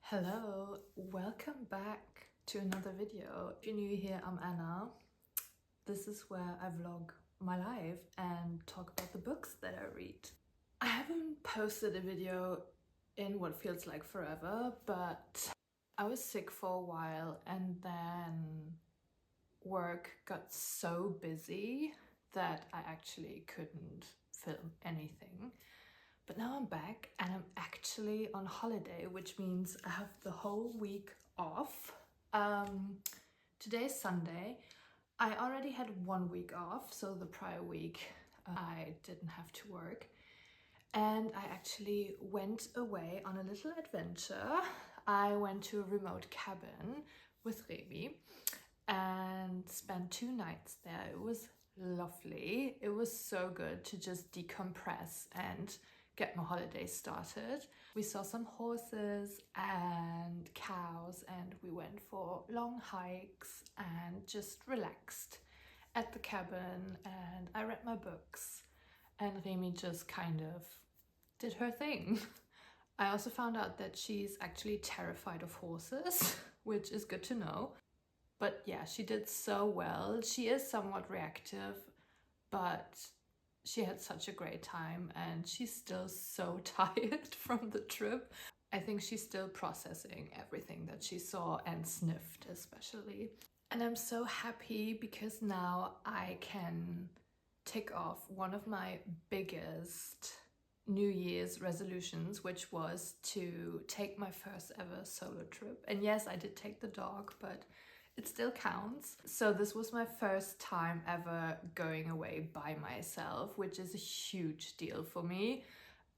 Hello, welcome back to another video. If you're new here, I'm Anna. This is where I vlog my life and talk about the books that I read. I haven't posted a video in what feels like forever, but I was sick for a while and then work got so busy that I actually couldn't film anything. But now I'm back and I'm actually on holiday, which means I have the whole week off. Today's Sunday. I already had 1 week off, so the prior week I didn't have to work. And I actually went away on a little adventure. I went to a remote cabin with Remy and spent 2 nights there. It was lovely. It was so good to just decompress and get my holiday started. We saw some horses and cows and we went for long hikes and just relaxed at the cabin, and I read my books and Remy just kind of did her thing. I also found out that she's actually terrified of horses, which is good to know. But yeah, she did so well. She is somewhat reactive, but she had such a great time and she's still so tired from the trip. I think she's still processing everything that she saw and sniffed especially. And I'm so happy because now I can tick off one of my biggest New Year's resolutions, which was to take my first ever solo trip. And yes, I did take the dog, but it still counts. So this was my first time ever going away by myself, which is a huge deal for me.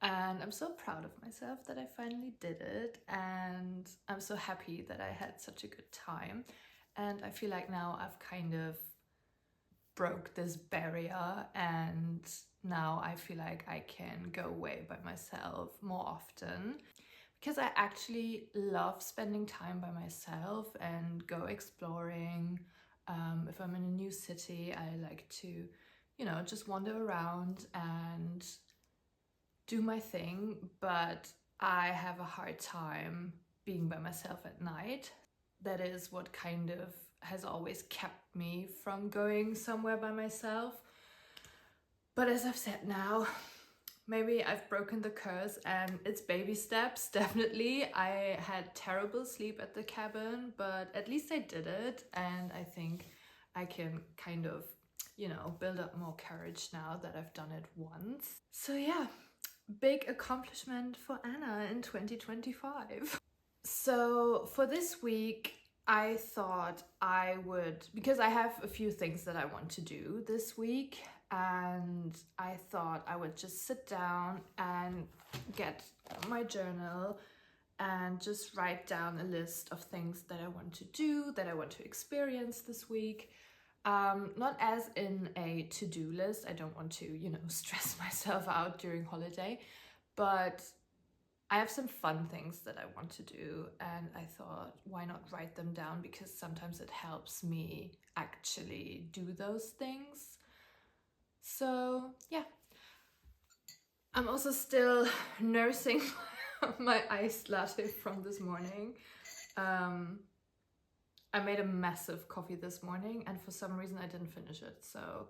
And I'm so proud of myself that I finally did it. And I'm so happy that I had such a good time. And I feel like now I've kind of broke this barrier and now I feel like I can go away by myself more often. Because I actually love spending time by myself and go exploring. If I'm in a new city, I like to, just wander around and do my thing. But I have a hard time being by myself at night. That is what kind of has always kept me from going somewhere by myself. But as I've said now, maybe I've broken the curse and it's baby steps, definitely. I had terrible sleep at the cabin, but at least I did it. And I think I can kind of, build up more courage now that I've done it once. So yeah, big accomplishment for Anna in 2025. So for this week, I thought I would, because I have a few things that I want to do this week, and I thought I would just sit down and get my journal and just write down a list of things that I want to do, that I want to experience this week. Not as in a to-do list. I don't want to, stress myself out during holiday, but I have some fun things that I want to do, and I thought, why not write them down, because sometimes it helps me actually do those things. So yeah, I'm also still nursing my iced latte from this morning. I made a massive coffee this morning and for some reason I didn't finish it, so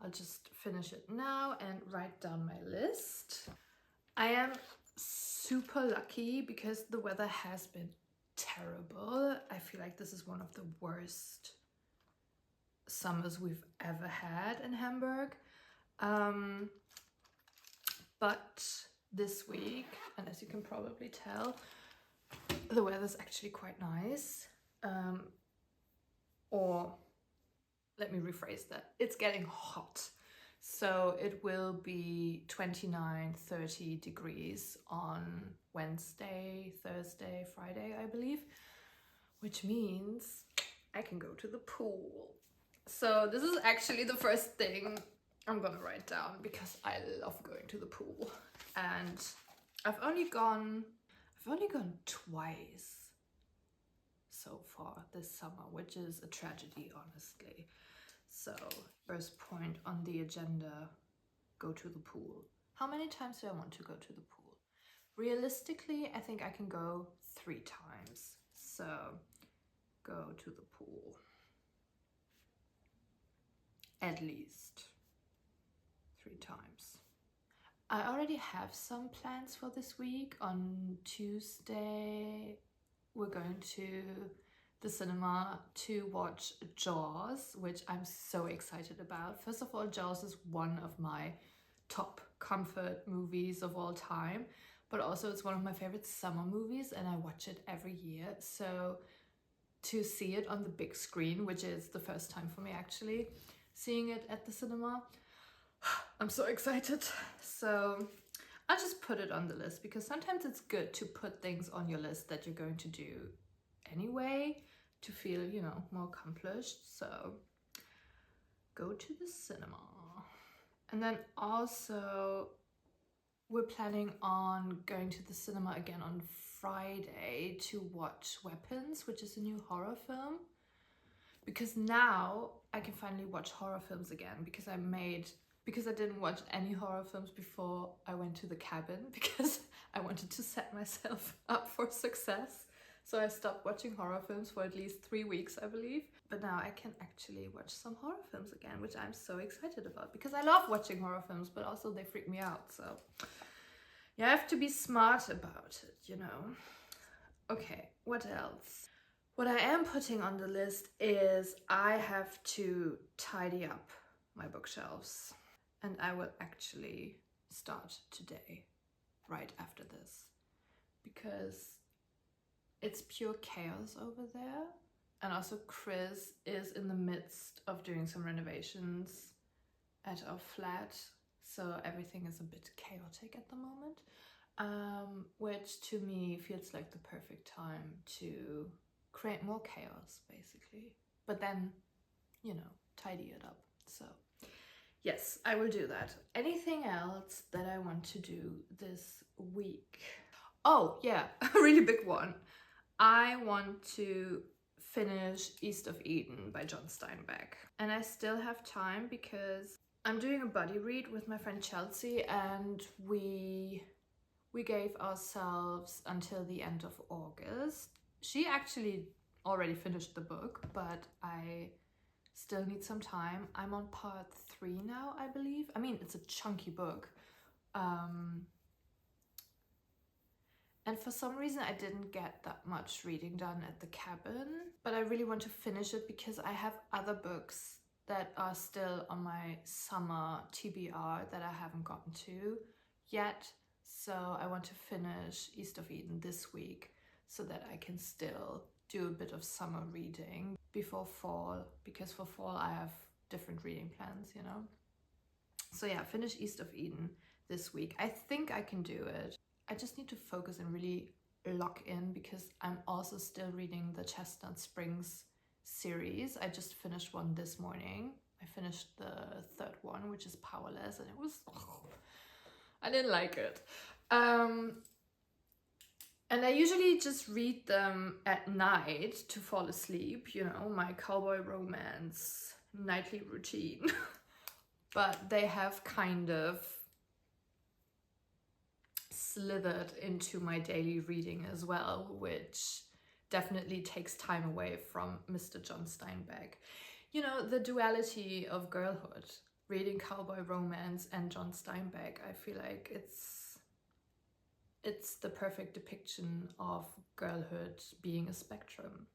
I'll just finish it now and write down my list. I am super lucky because the weather has been terrible. I feel like this is one of the worst summers we've ever had in Hamburg. But this week, and as you can probably tell, the weather's actually quite nice. Or let me rephrase that. It's getting hot. So it will be 29, 30 degrees on Wednesday, Thursday, Friday, I believe, which means I can go to the pool. So this is actually the first thing I'm gonna write down because I love going to the pool. And I've only gone twice so far this summer, which is a tragedy, honestly. So first point on the agenda, go to the pool. How many times do I want to go to the pool? Realistically, I think I can go 3 times. So go to the pool at least 3 times. I already have some plans for this week. On Tuesday, we're going to the cinema to watch Jaws, which I'm so excited about. First of all, Jaws is one of my top comfort movies of all time, but also it's one of my favorite summer movies and I watch it every year. So to see it on the big screen, which is the first time for me actually, seeing it at the cinema, I'm so excited. So I'll just put it on the list because sometimes it's good to put things on your list that you're going to do anyway to feel, you know, more accomplished. So go to the cinema. And then also we're planning on going to the cinema again on Friday to watch Weapons, which is a new horror film. Because now I can finally watch horror films again because I didn't watch any horror films before I went to the cabin because I wanted to set myself up for success. So I stopped watching horror films for at least 3 weeks, I believe. But now I can actually watch some horror films again, which I'm so excited about because I love watching horror films, but also they freak me out. So you have to be smart about it, you know. Okay, what else? What I am putting on the list is I have to tidy up my bookshelves. And I will actually start today, right after this, because it's pure chaos over there. And also Chris is in the midst of doing some renovations at our flat, so everything is a bit chaotic at the moment, which to me feels like the perfect time to create more chaos, basically. But then, you know, tidy it up. So yes, I will do that. Anything else that I want to do this week? Oh yeah, a really big one. I want to finish East of Eden by John Steinbeck. And I still have time because I'm doing a buddy read with my friend Chelsea, and we gave ourselves until the end of August. She actually already finished the book, but I still need some time. I'm on part 3 now, I believe. I mean, it's a chunky book. And for some reason I didn't get that much reading done at the cabin, but I really want to finish it because I have other books that are still on my summer TBR that I haven't gotten to yet. So I want to finish East of Eden this week so that I can still do a bit of summer reading before fall, because for fall I have different reading plans, you know. So yeah, finish East of Eden this week. I think I can do it. I just need to focus and really lock in because I'm also still reading the Chestnut Springs series. I just finished one this morning. I finished the 3rd one, which is Powerless, and it was, I didn't like it. And I usually just read them at night to fall asleep, you know, my cowboy romance nightly routine. But they have kind of slithered into my daily reading as well, which definitely takes time away from Mr. John Steinbeck. You know, the duality of girlhood, reading cowboy romance and John Steinbeck, I feel like it's the perfect depiction of girlhood being a spectrum.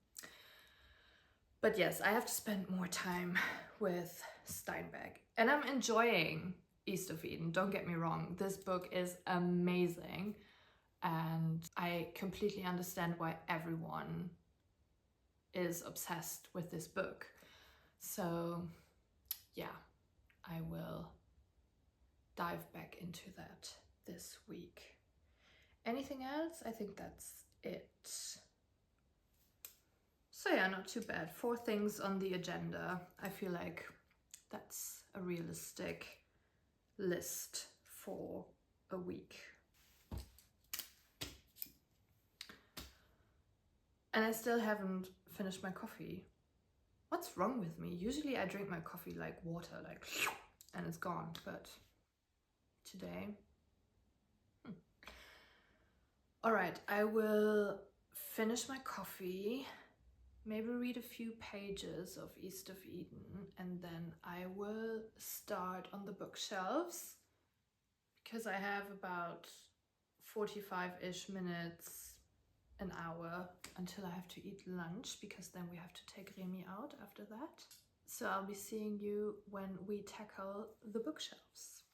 But yes, I have to spend more time with Steinbeck, and I'm enjoying East of Eden, don't get me wrong. This book is amazing, and I completely understand why everyone is obsessed with this book. So yeah, I will dive back into that this week. Anything else? I think that's it. So yeah, not too bad. 4 things on the agenda. I feel like that's a realistic list for a week. And I still haven't finished my coffee. What's wrong with me? Usually I drink my coffee like water, like, and it's gone, but today. All right, I will finish my coffee, maybe read a few pages of East of Eden, and then I will start on the bookshelves because I have about 45-ish minutes, an hour until I have to eat lunch, because then we have to take Remy out after that. So I'll be seeing you when we tackle the bookshelves.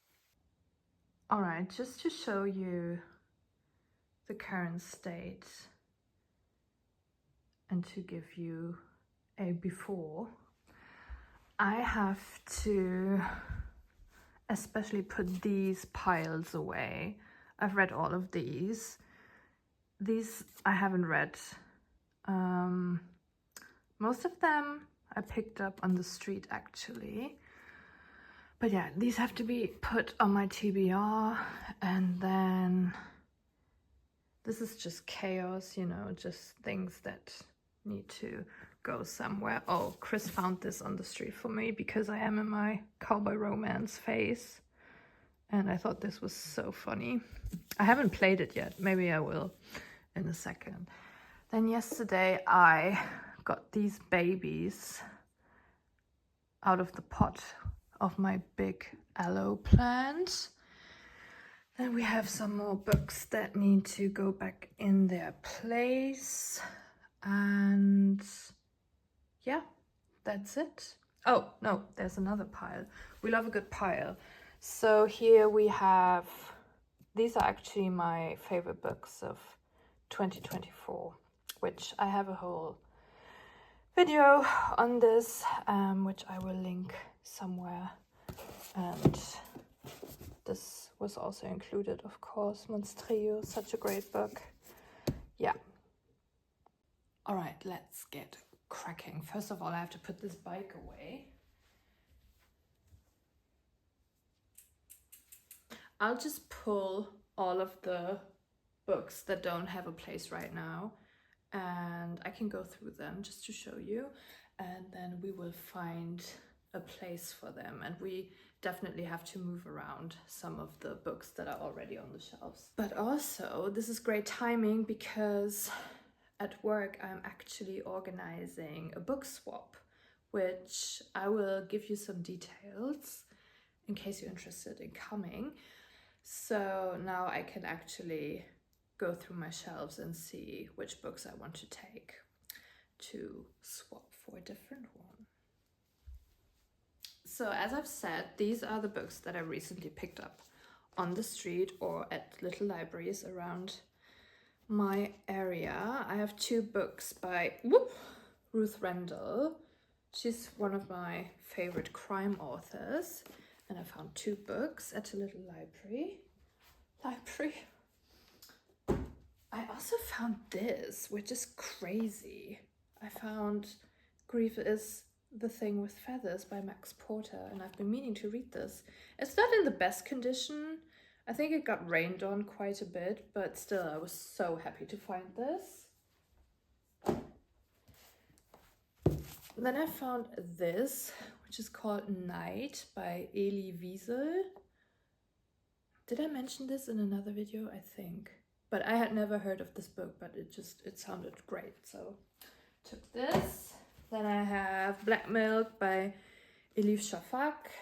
All right, just to show you the current state and to give you a before, I have to especially put these piles away. I've read all of these. These I haven't read. Most of them I picked up on the street actually. But yeah, these have to be put on my TBR, and then this is just chaos, you know, just things that need to go somewhere. Oh, Chris found this on the street for me because I am in my cowboy romance phase. And I thought this was so funny. I haven't played it yet. Maybe I will in a second. Then yesterday I got these babies out of the pot of my big aloe plant. Then we have some more books that need to go back in their place. And yeah, that's it. Oh, no, there's another pile. We love a good pile. So here we have, these are actually my favorite books of 2024, which I have a whole video on this, which I will link somewhere. And this was also included, of course. Monstrio, such a great book. Yeah. All right, let's get cracking. First of all, I have to put this bike away. I'll just pull all of the books that don't have a place right now, and I can go through them just to show you, and then we will find a place for them. And we definitely have to move around some of the books that are already on the shelves. But also, this is great timing because at work I'm actually organizing a book swap, which I will give you some details in case you're interested in coming. So now I can actually go through my shelves and see which books I want to take to swap for a different one. So as I've said, these are the books that I recently picked up on the street or at little libraries around my area. I have two books by Ruth Rendell. She's one of my favorite crime authors. And I found two books at a little library. I also found this, which is crazy. I found Grief is the Thing with Feathers by Max Porter, and I've been meaning to read this. It's not in the best condition. I think it got rained on quite a bit, but still I was so happy to find this. Then I found this, which is called Night by Elie Wiesel. Did I mention this in another video? I think. But I had never heard of this book, but it sounded great, so took this. Then I have Black Milk by Elif Shafak.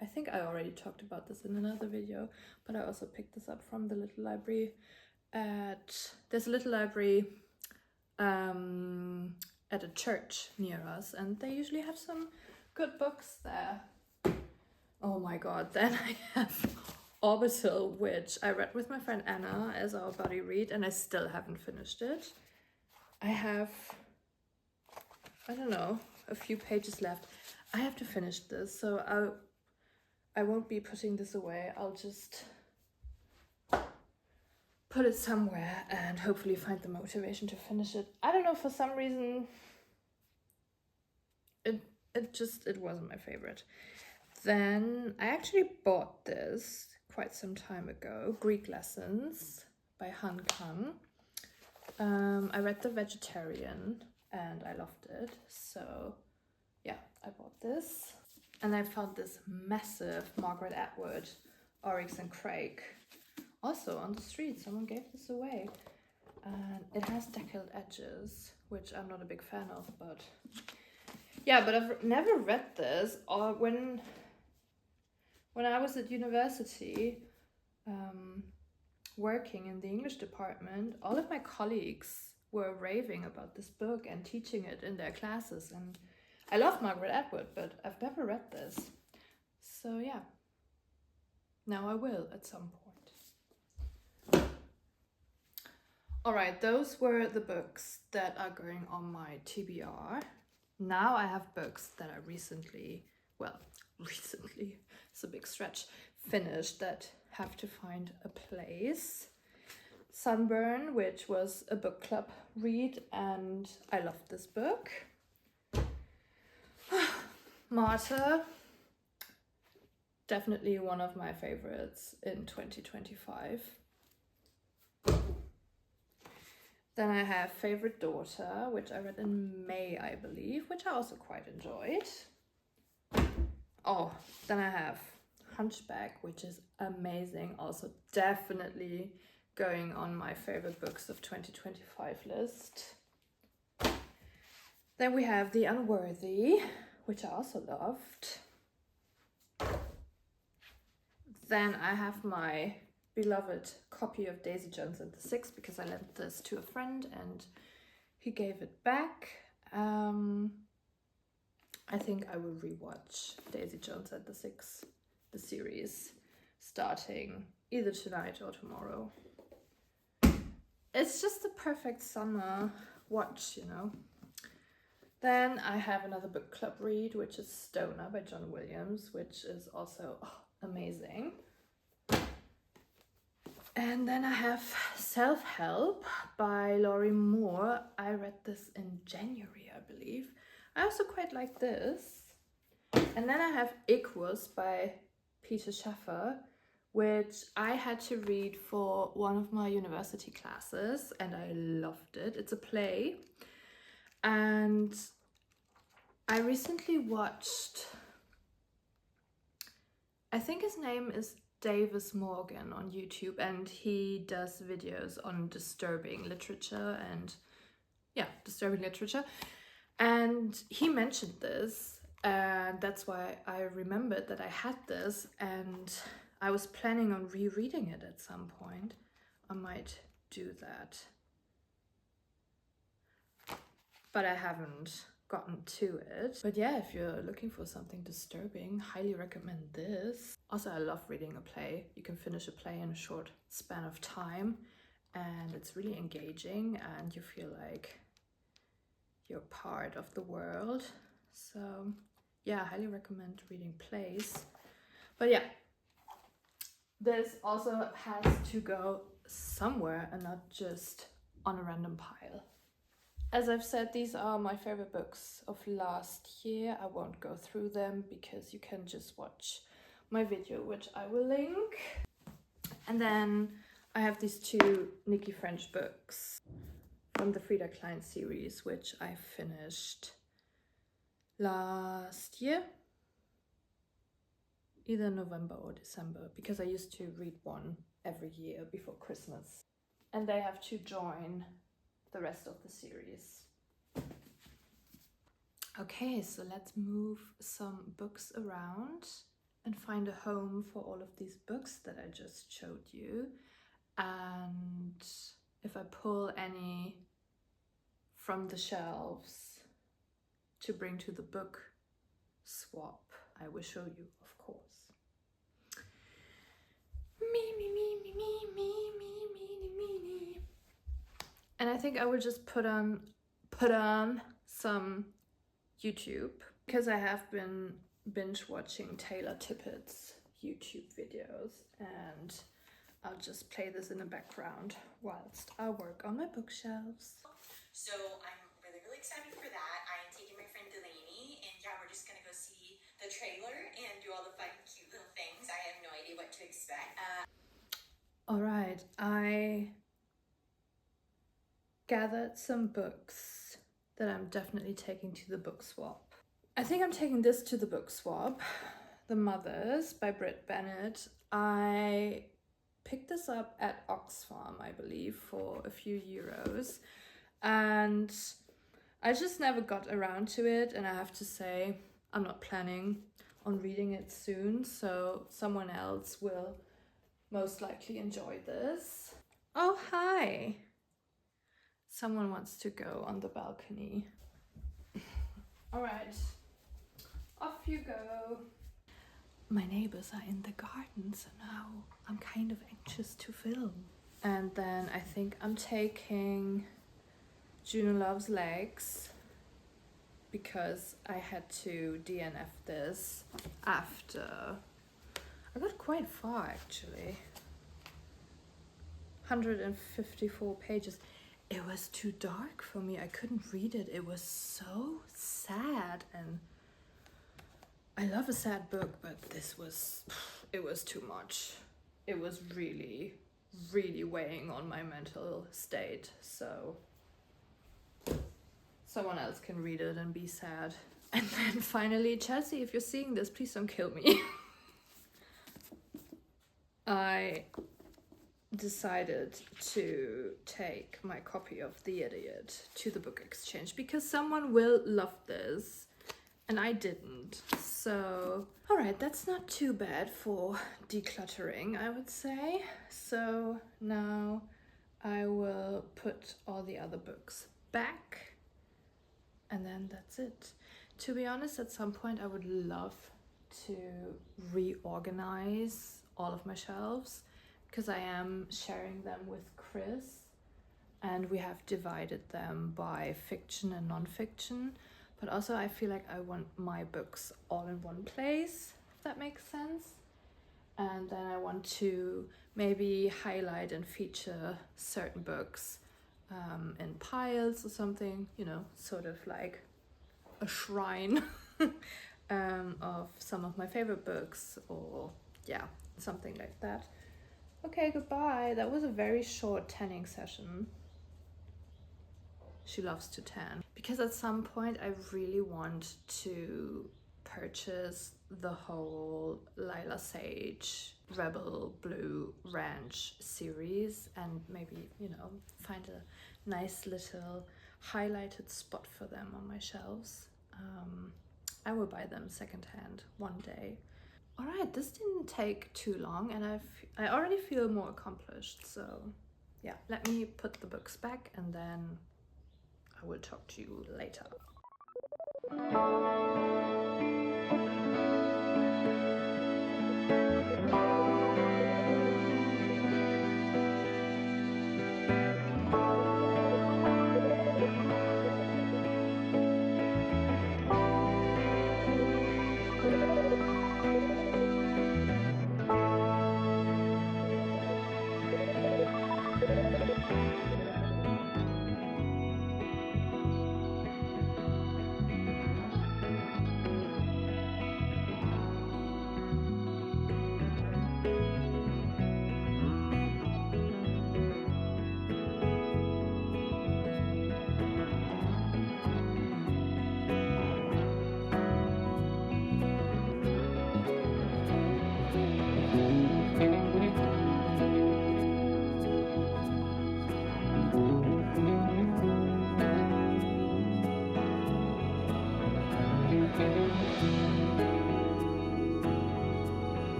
I think I already talked about this in another video, but I also picked this up from the little library there's a little library at a church near us, and they usually have some good books there. Oh my god, then I have Orbital, which I read with my friend Anna as our buddy read, and I still haven't finished it. I have, I don't know, a few pages left. I have to finish this, so I won't be putting this away. I'll just put it somewhere and hopefully find the motivation to finish it. I don't know, for some reason it wasn't my favorite. Then I actually bought this quite some time ago, Greek Lessons by Han Kang. I read The Vegetarian and I loved it, so yeah, I bought this. And I found this massive Margaret Atwood, Oryx and Crake, also on the street. Someone gave this away. and it has deckled edges, which I'm not a big fan of, but yeah, but I've never read this. Or when I was at university, working in the English department, all of my colleagues were raving about this book and teaching it in their classes, and I love Margaret Atwood, but I've never read this. So yeah, now I will at some point. Alright, those were the books that are going on my TBR. Now I have books that I recently, it's a big stretch, finished that have to find a place. Sunburn, which was a book club read, and I loved this book. Martyr, definitely one of my favorites in 2025. Then I have Favorite Daughter, which I read in May, I believe, which I also quite enjoyed. Oh, then I have Hunchback, which is amazing, also definitely going on my favorite books of 2025 list. Then we have The Unworthy, which I also loved. Then I have my beloved copy of Daisy Jones and the Six, because I lent this to a friend and he gave it back. I think I will rewatch Daisy Jones and the Six, the series, starting either tonight or tomorrow. It's just the perfect summer watch, you know. Then I have another book club read, which is Stoner by John Williams, which is also amazing. And then I have Self-Help by Laurie Moore. I read this in January, I believe. I also quite like this. And then I have Equus by Peter Schaffer, which I had to read for one of my university classes, and I loved it. It's a play. And I recently watched, I think his name is Davis Morgan on YouTube, and he does videos on disturbing literature and disturbing literature. And he mentioned this, and that's why I remembered that I had this, and I was planning on rereading it at some point. I might do that, but I haven't gotten to it. But yeah, if you're looking for something disturbing, highly recommend this. Also, I love reading a play. You can finish a play in a short span of time, and it's really engaging, and you feel like you're part of the world. So yeah, I highly recommend reading plays. But yeah, this also has to go somewhere and not just on a random pile. As I've said, these are my favorite books of last year. I won't go through them because you can just watch my video, which I will link. And then I have these two Nikki French books from the Frida Klein series, which I finished last year, either November or December, because I used to read one every year before Christmas. And they have to join the rest of the series. Okay, so let's move some books around and find a home for all of these books that I just showed you. And if I pull any from the shelves to bring to the book swap, I will show you, of course. Me. And I think I will just put on some YouTube, because I have been binge watching Taylor Tippett's YouTube videos, and I'll just play this in the background whilst I work on my bookshelves. So I'm really excited for that. I am taking my friend Delaney, and yeah, we're just gonna go see the trailer and do all the fun, cute little things. I have no idea what to expect. All right, I gathered some books that I'm definitely taking to the book swap. I think I'm taking this to the book swap, The Mothers by Britt Bennett. I picked this up at Oxfam, I believe, for a few euros. And I just never got around to it, and I have to say, I'm not planning on reading it soon, so someone else will most likely enjoy this. Oh, hi! Someone wants to go on the balcony. Alright, off you go. My neighbors are in the garden, so now I'm kind of anxious to film. And then I think I'm taking Juno Loves Legs because I had to DNF this after I got quite far actually. 154 pages. It was too dark for me. I couldn't read it. It was so sad, and I love a sad book, but it was too much. It was really, really weighing on my mental state. So someone else can read it and be sad. And then finally, Chelsea, if you're seeing this, please don't kill me. I decided to take my copy of The Idiot to the book exchange because someone will love this and I didn't. So, all right, that's not too bad for decluttering, I would say. So now I will put all the other books back and then that's it. To be honest, at some point I would love to reorganize all of my shelves because I am sharing them with Chris and we have divided them by fiction and non-fiction, but also I feel like I want my books all in one place, if that makes sense. And then I want to maybe highlight and feature certain books in piles or something, you know, sort of like a shrine of some of my favorite books, or yeah, something like that. Okay, goodbye. That was a very short tanning session. She loves to tan. Because at some point I really want to purchase the whole Lila Sage Rebel Blue Ranch series and maybe, you know, find a nice little highlighted spot for them on my shelves. I will buy them secondhand one day. All right, this didn't take too long and I already feel more accomplished. So yeah, let me put the books back and then I will talk to you later.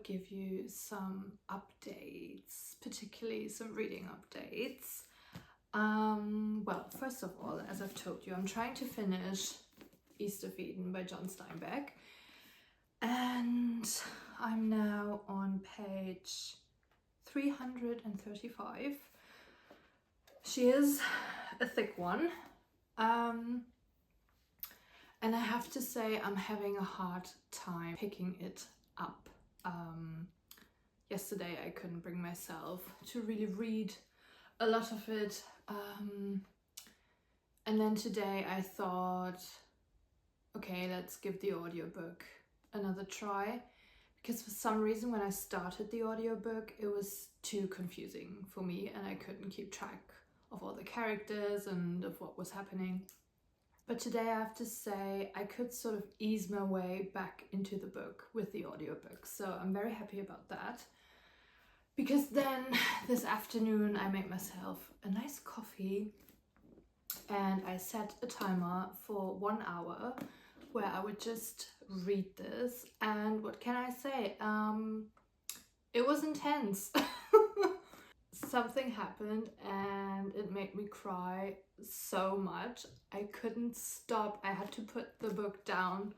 Give you some updates, particularly some reading updates. Well, first of all, as I've told you, I'm trying to finish East of Eden by John Steinbeck, and I'm now on page 335. She is a thick one, and I have to say I'm having a hard time picking it up. Yesterday I couldn't bring myself to really read a lot of it. And then today I thought, okay, let's give the audiobook another try. Because for some reason when I started the audiobook, it was too confusing for me and I couldn't keep track of all the characters and of what was happening. But today I have to say I could sort of ease my way back into the book with the audiobook. So I'm very happy about that. Because then this afternoon I made myself a nice coffee and I set a timer for 1 hour where I would just read this, and what can I say? It was intense. Something happened and it made me cry so much. I couldn't stop. I had to put the book down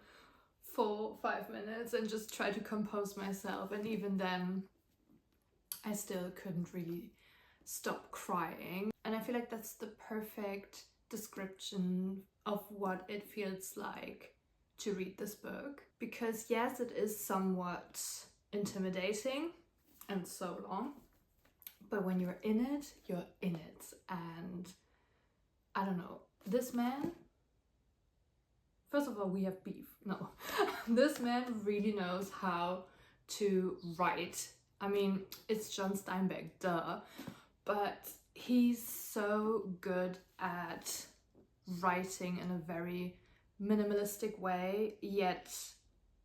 for 5 minutes and just try to compose myself, and even then I still couldn't really stop crying. And I feel like that's the perfect description of what it feels like to read this book, because yes, it is somewhat intimidating and so long, but when you're in it, you're in it. And I don't know, this man, first of all, we have beef. No, this man really knows how to write. I mean, it's John Steinbeck, duh, but he's so good at writing in a very minimalistic way, yet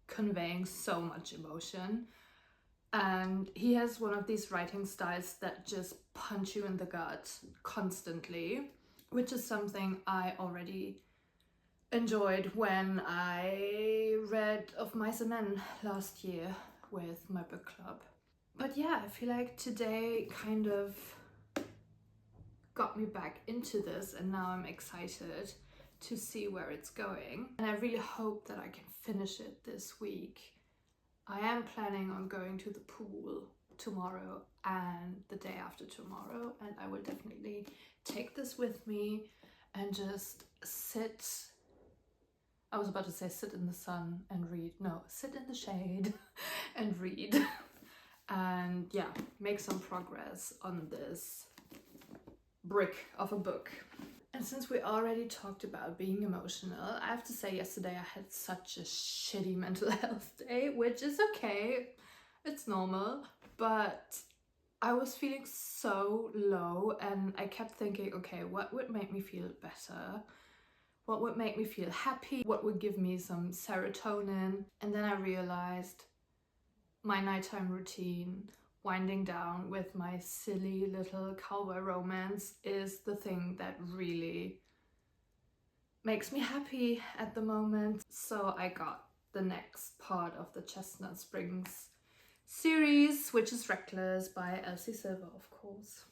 conveying so much emotion. And he has one of these writing styles that just punch you in the gut constantly, which is something I already enjoyed when I read Of Mice and Men last year with my book club. But yeah, I feel like today kind of got me back into this, and now I'm excited to see where it's going. And I really hope that I can finish it this week. I am planning on going to the pool tomorrow and the day after tomorrow, and I will definitely take this with me and just sit. I was about to say sit in the sun and read. No, sit in the shade and read. And yeah, make some progress on this brick of a book. And since we already talked about being emotional, I have to say yesterday I had such a shitty mental health day, which is okay, it's normal, but I was feeling so low and I kept thinking, okay, what would make me feel better? What would make me feel happy? What would give me some serotonin? And then I realized my nighttime routine, winding down with my silly little cowboy romance, is the thing that really makes me happy at the moment. So I got the next part of the Chestnut Springs series, which is Reckless by Elsie Silver, of course.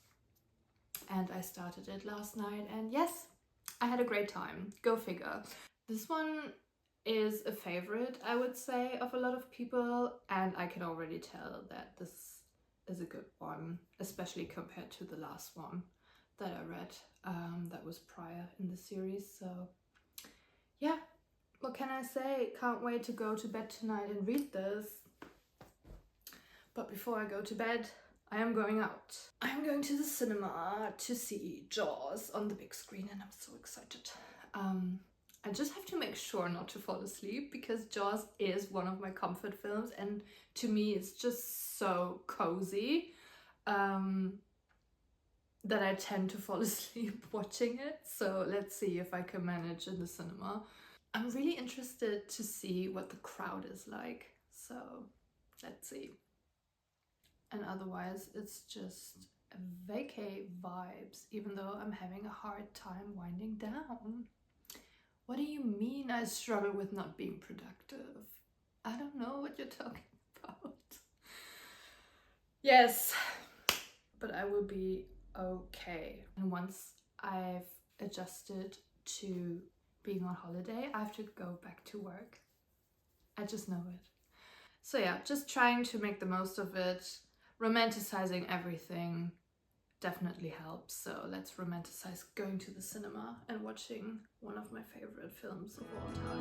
And I started it last night, and yes, I had a great time. Go figure. This one is a favorite, I would say, of a lot of people, and I can already tell that this is a good one, especially compared to the last one that I read that was prior in the series. So yeah, what can I say? Can't wait to go to bed tonight and read this. But before I go to bed, I am going out. I'm going to the cinema to see Jaws on the big screen, and I'm so excited. I just have to make sure not to fall asleep, because Jaws is one of my comfort films, and to me it's just so cozy that I tend to fall asleep watching it. So let's see if I can manage in the cinema. I'm really interested to see what the crowd is like, so let's see. And otherwise it's just vacay vibes, even though I'm having a hard time winding down. What do you mean I struggle with not being productive? I don't know what you're talking about. Yes, but I will be okay. And once I've adjusted to being on holiday, I have to go back to work. I just know it. So yeah, just trying to make the most of it. Romanticizing everything definitely helps. So let's romanticize going to the cinema and watching one of my favorite films of all time.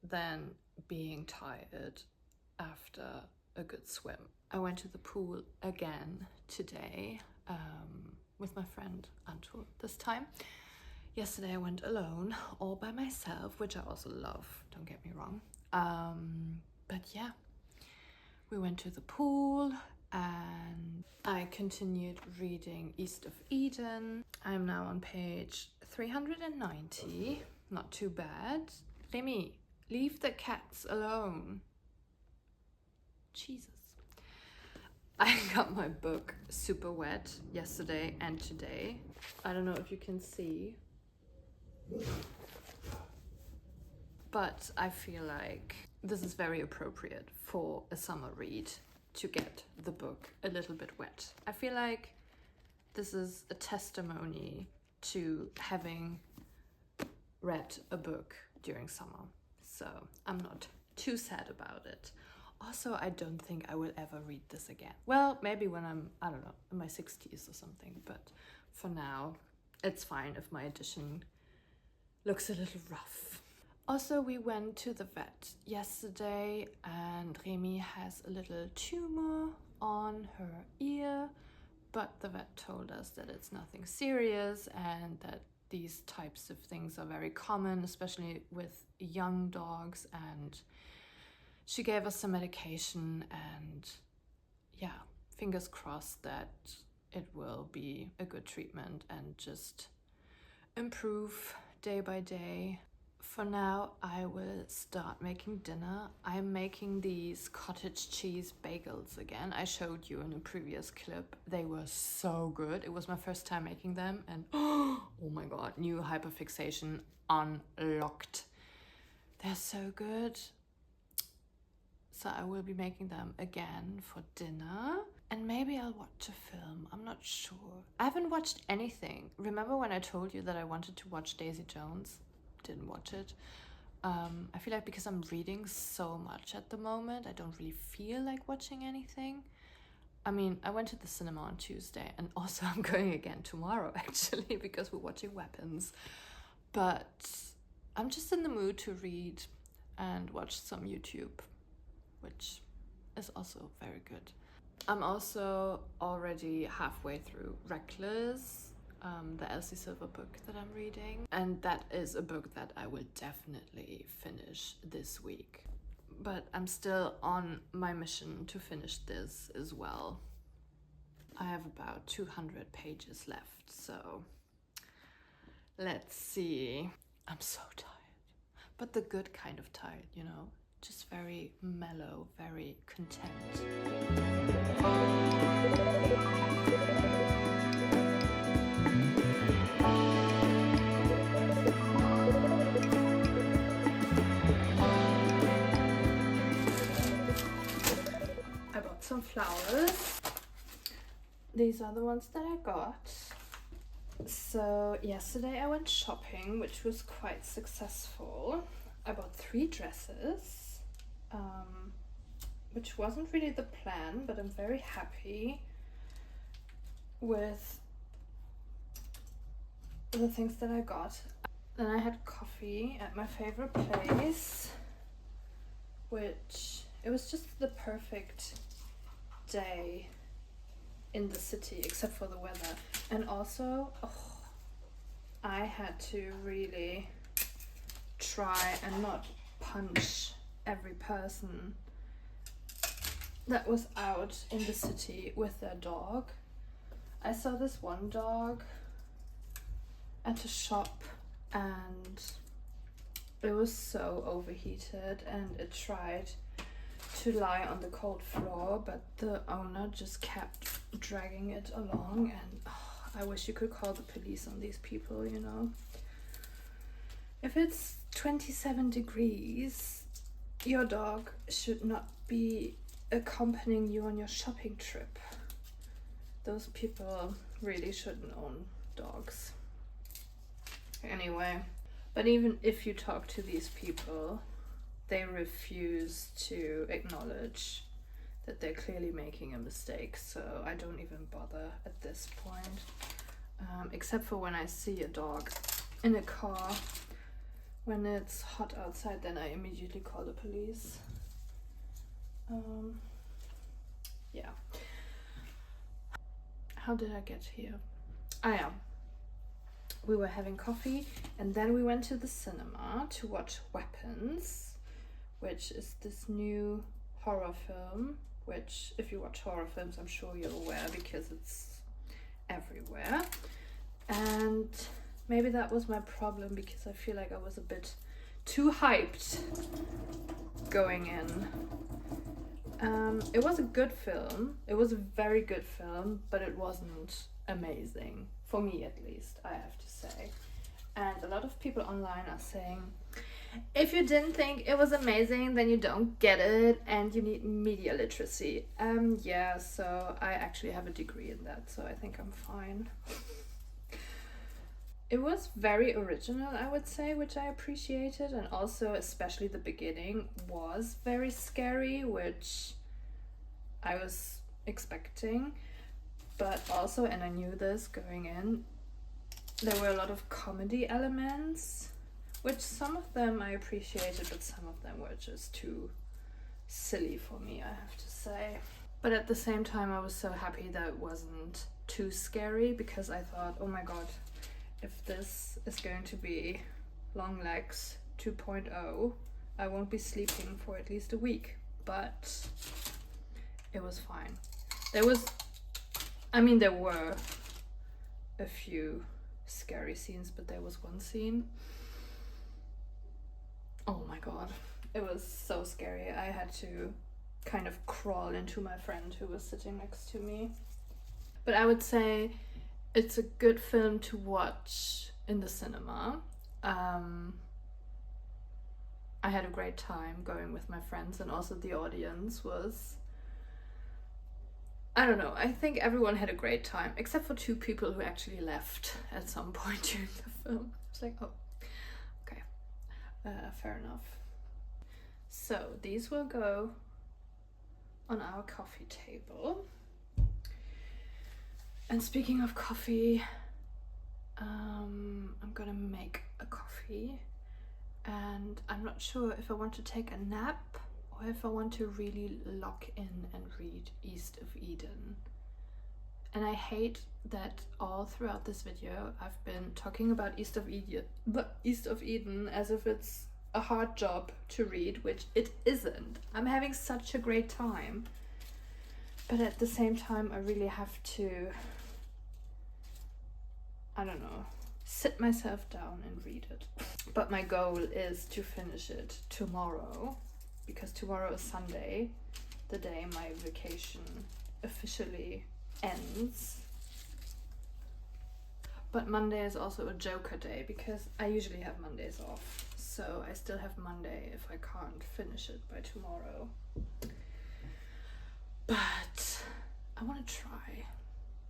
than being tired after a good swim. I went to the pool again today with my friend Anto this time. Yesterday I went alone, all by myself, which I also love, don't get me wrong. But yeah, we went to the pool and I continued reading East of Eden. I'm now on page 390, not too bad. Remy, leave the cats alone. Jesus. I got my book super wet yesterday and today. I don't know if you can see, but I feel like this is very appropriate for a summer read, to get the book a little bit wet. I feel like this is a testimony to having read a book during summer, so I'm not too sad about it. Also, I don't think I will ever read this again. Well, maybe when I'm, I don't know, in my 60s or something, but for now, it's fine if my edition looks a little rough. Also, we went to the vet yesterday and Remy has a little tumor on her ear, but the vet told us that it's nothing serious and that these types of things are very common, especially with young dogs, and she gave us some medication and yeah, fingers crossed that it will be a good treatment and just improve day by day. For now, I will start making dinner. I'm making these cottage cheese bagels again. I showed you in a previous clip. They were so good. It was my first time making them and oh my god, new hyperfixation unlocked. They're so good. So I will be making them again for dinner. And maybe I'll watch a film, I'm not sure. I haven't watched anything. Remember when I told you that I wanted to watch Daisy Jones? Didn't watch it. I feel like because I'm reading so much at the moment, I don't really feel like watching anything. I mean, I went to the cinema on Tuesday and also I'm going again tomorrow actually because we're watching Weapons. But I'm just in the mood to read and watch some YouTube, which is also very good. I'm also already halfway through Reckless, the Elsie Silver book that I'm reading. And that is a book that I will definitely finish this week. But I'm still on my mission to finish this as well. I have about 200 pages left, so let's see. I'm so tired, but the good kind of tired, you know? Just very mellow, very content. I bought some flowers. These are the ones that I got. So yesterday I went shopping, which was quite successful. I bought 3 dresses. Which wasn't really the plan, but I'm very happy with the things that I got. Then I had coffee at my favorite place, which it was just the perfect day in the city except for the weather. And also, I had to really try and not punch every person that was out in the city with their dog. I saw this one dog at a shop and it was so overheated and it tried to lie on the cold floor, but the owner just kept dragging it along, and I wish you could call the police on these people, you know. If it's 27 degrees, your dog should not be accompanying you on your shopping trip. Those people really shouldn't own dogs. Anyway, but even if you talk to these people, they refuse to acknowledge that they're clearly making a mistake, so I don't even bother at this point. Except for when I see a dog in a car When it's hot outside, then I immediately call the police. Yeah. How did I get here? Yeah. We were having coffee and then we went to the cinema to watch Weapons, which is this new horror film, which if you watch horror films, I'm sure you're aware because it's everywhere. And maybe that was my problem because I feel like I was a bit too hyped going in. It was a good film. It was a very good film, but it wasn't amazing. For me, at least, I have to say. And a lot of people online are saying, if you didn't think it was amazing, then you don't get it and you need media literacy. Yeah, so I actually have a degree in that, so I think I'm fine. It was very original, I would say, which I appreciated, and also especially the beginning was very scary, which I was expecting, but also, and I knew this going in, there were a lot of comedy elements, which some of them I appreciated, but some of them were just too silly for me, I have to say. But at the same time, I was so happy that it wasn't too scary, because I thought, oh my god, if this is going to be Long Legs 2.0, I won't be sleeping for at least a week. But it was fine. There were a few scary scenes, but there was one scene, oh my god, it was so scary. I had to kind of crawl into my friend who was sitting next to me. But I would say it's a good film to watch in the cinema. I had a great time going with my friends, and also the audience was, I don't know, I think everyone had a great time, except for two people who actually left at some point during the film. It's like, oh, okay, fair enough. So these will go on our coffee table. And speaking of coffee, I'm gonna make a coffee, and I'm not sure if I want to take a nap or if I want to really lock in and read East of Eden. And I hate that all throughout this video I've been talking about East of Eden as if it's a hard job to read, which it isn't. I'm having such a great time. But at the same time, I really have to, I don't know, sit myself down and read it. But my goal is to finish it tomorrow, because tomorrow is Sunday, the day my vacation officially ends. But Monday is also a joker day, because I usually have Mondays off. So I still have Monday if I can't finish it by tomorrow. But I want to try.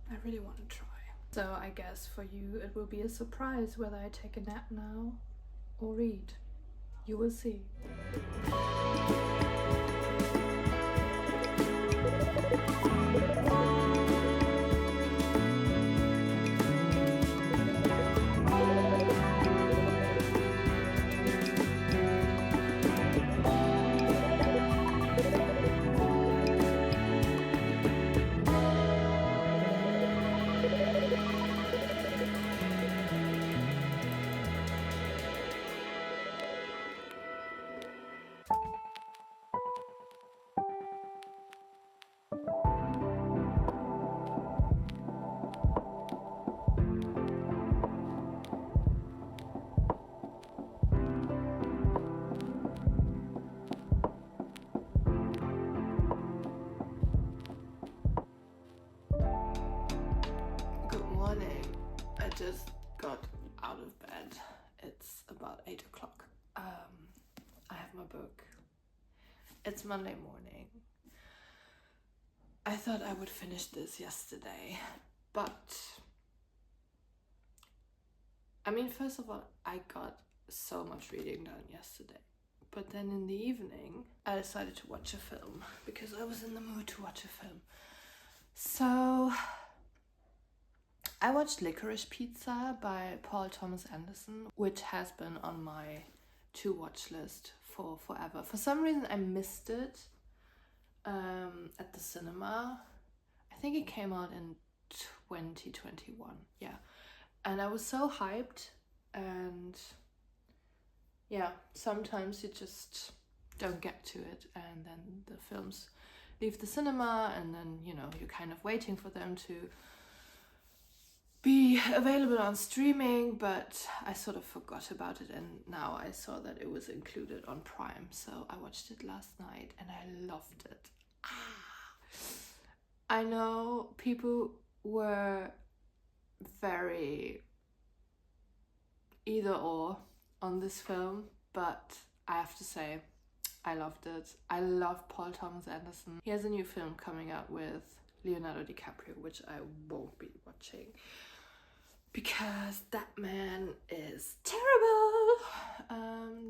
I really want to try. So I guess for you it will be a surprise whether I take a nap now or read. You will see. I just got out of bed. It's about 8 o'clock. I have my book. It's Monday morning. I thought I would finish this yesterday, but I mean, first of all, I got so much reading done yesterday. But then in the evening, I decided to watch a film because I was in the mood to watch a film. So I watched Licorice Pizza by Paul Thomas Anderson, which has been on my to watch list for forever. For some reason I missed it at the cinema. I think it came out in 2021, yeah. And I was so hyped, and yeah, sometimes you just don't get to it, and then the films leave the cinema, and then, you know, you're kind of waiting for them to be available on streaming, but I sort of forgot about it, and now I saw that it was included on Prime, so I watched it last night and I loved it. I know people were very either or on this film, but I have to say I loved it. I love Paul Thomas Anderson. He has a new film coming out with Leonardo DiCaprio, which I won't be watching because that man is terrible.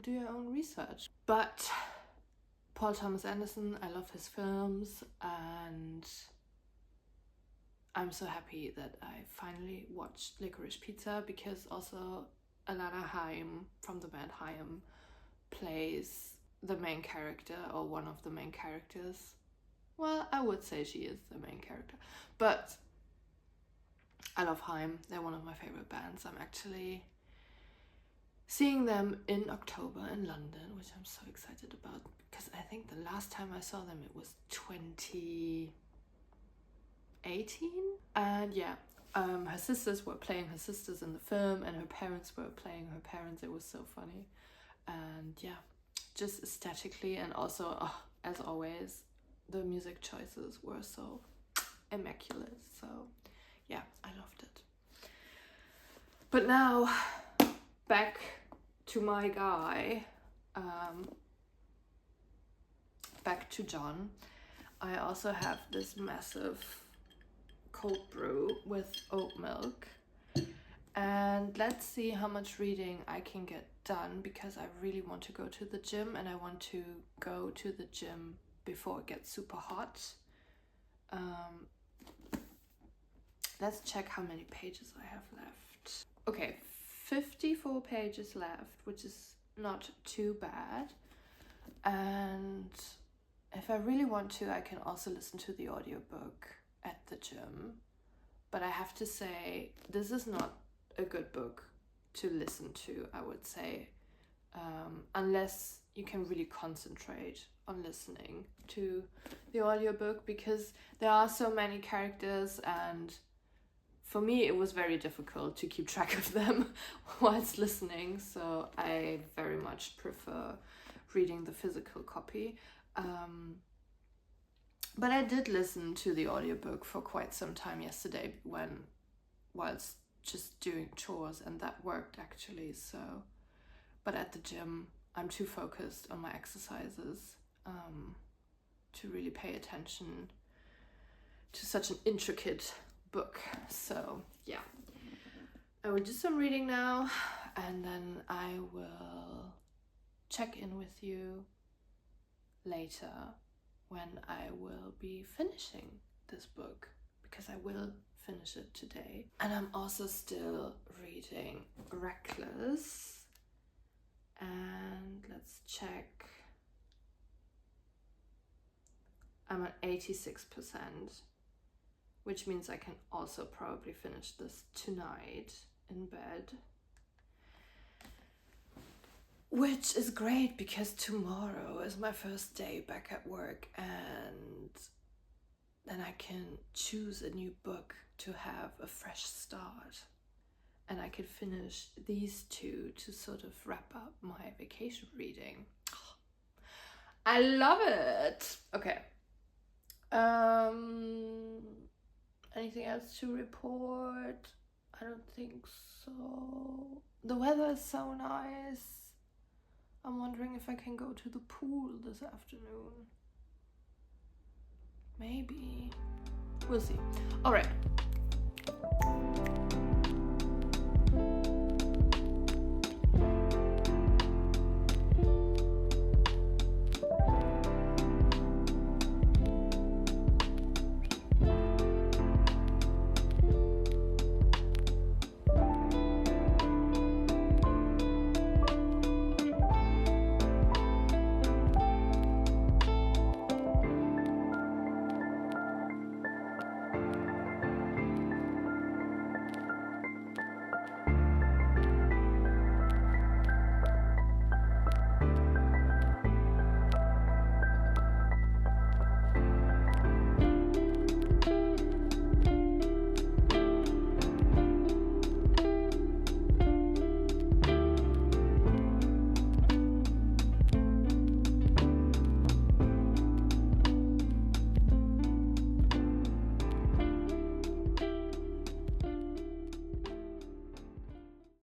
Do your own research. But Paul Thomas Anderson, I love his films, and I'm so happy that I finally watched Licorice Pizza, because also Alana Haim from the band Haim plays the main character, or one of the main characters. Well, I would say she is the main character, but I love Haim. They're one of my favorite bands. I'm actually seeing them in October in London, which I'm so excited about, because I think the last time I saw them it was 2018. And yeah, her sisters were playing her sisters in the film, and her parents were playing her parents. It was so funny. And yeah, just aesthetically, and also as always, the music choices were so immaculate. So yeah, I loved it. But now back to my guy, back to John. I also have this massive cold brew with oat milk, and let's see how much reading I can get done, because I really want to go to the gym, and I want to go to the gym before it gets super hot. Let's check how many pages I have left. Okay, 54 pages left, which is not too bad. And if I really want to, I can also listen to the audiobook at the gym. But I have to say, this is not a good book to listen to, I would say, unless you can really concentrate on listening to the audiobook, because there are so many characters, and for me it was very difficult to keep track of them whilst listening, so I very much prefer reading the physical copy. But I did listen to the audiobook for quite some time yesterday whilst just doing chores, and that worked actually. So, but at the gym I'm too focused on my exercises to really pay attention to such an intricate book. So yeah, I will do some reading now, and then I will check in with you later when I will be finishing this book, because I will finish it today. And I'm also still reading Reckless, and let's check. I'm at 86%, which means I can also probably finish this tonight in bed. Which is great, because tomorrow is my first day back at work, and then I can choose a new book to have a fresh start. And I can finish these two to sort of wrap up my vacation reading. I love it! Okay. Anything else to report? I don't think so. The weather is so nice. I'm wondering if I can go to the pool this afternoon. Maybe. We'll see. All right.